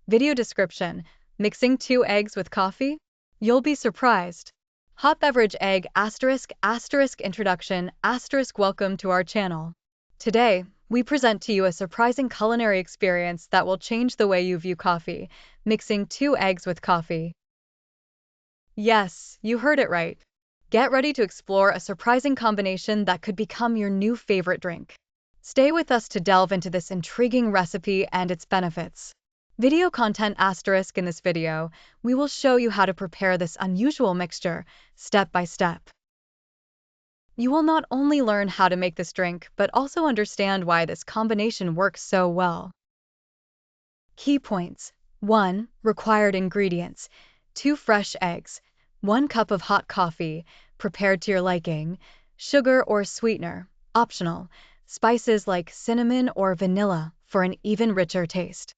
Video description: mixing 2 eggs with coffee? You'll be surprised. Hot beverage egg *** introduction ** welcome to our channel. Today, we present to you a surprising culinary experience that will change the way you view coffee, mixing 2 eggs with coffee. Yes, you heard it right. Get ready to explore a surprising combination that could become your new favorite drink. Stay with us to delve into this intriguing recipe and its benefits. Video content * in this video, we will show you how to prepare this unusual mixture, step by step. You will not only learn how to make this drink, but also understand why this combination works so well. Key points: 1. Required ingredients: 2 fresh eggs, 1 cup of hot coffee, prepared to your liking, sugar or sweetener, optional, spices like cinnamon or vanilla for an even richer taste.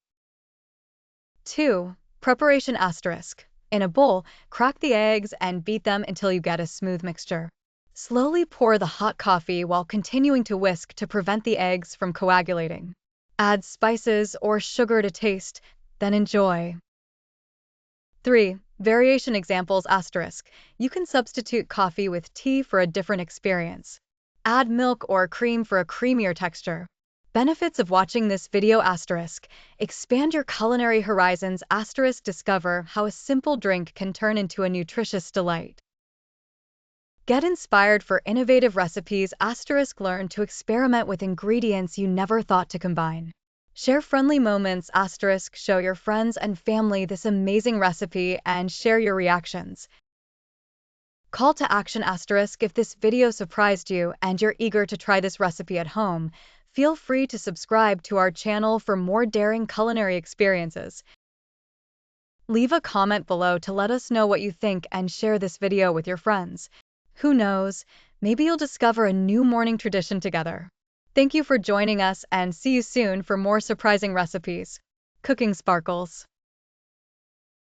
2. Preparation *: in a bowl, crack the eggs and beat them until you get a smooth mixture. Slowly pour the hot coffee while continuing to whisk to prevent the eggs from coagulating. Add spices or sugar to taste, then enjoy. 3. Variation examples *: you can substitute coffee with tea for a different experience. Add milk or cream for a creamier texture. Benefits of watching this video *: expand your culinary horizons *: discover how a simple drink can turn into a nutritious delight. Get inspired for innovative recipes *: learn to experiment with ingredients you never thought to combine. Share friendly moments *: show your friends and family this amazing recipe and share your reactions. Call to action *: if this video surprised you and you're eager to try this recipe at home, feel free to subscribe to our channel for more daring culinary experiences. Leave a comment below to let us know what you think and share this video with your friends. Who knows, maybe you'll discover a new morning tradition together. Thank you for joining us and see you soon for more surprising recipes. Cooking Sparkles.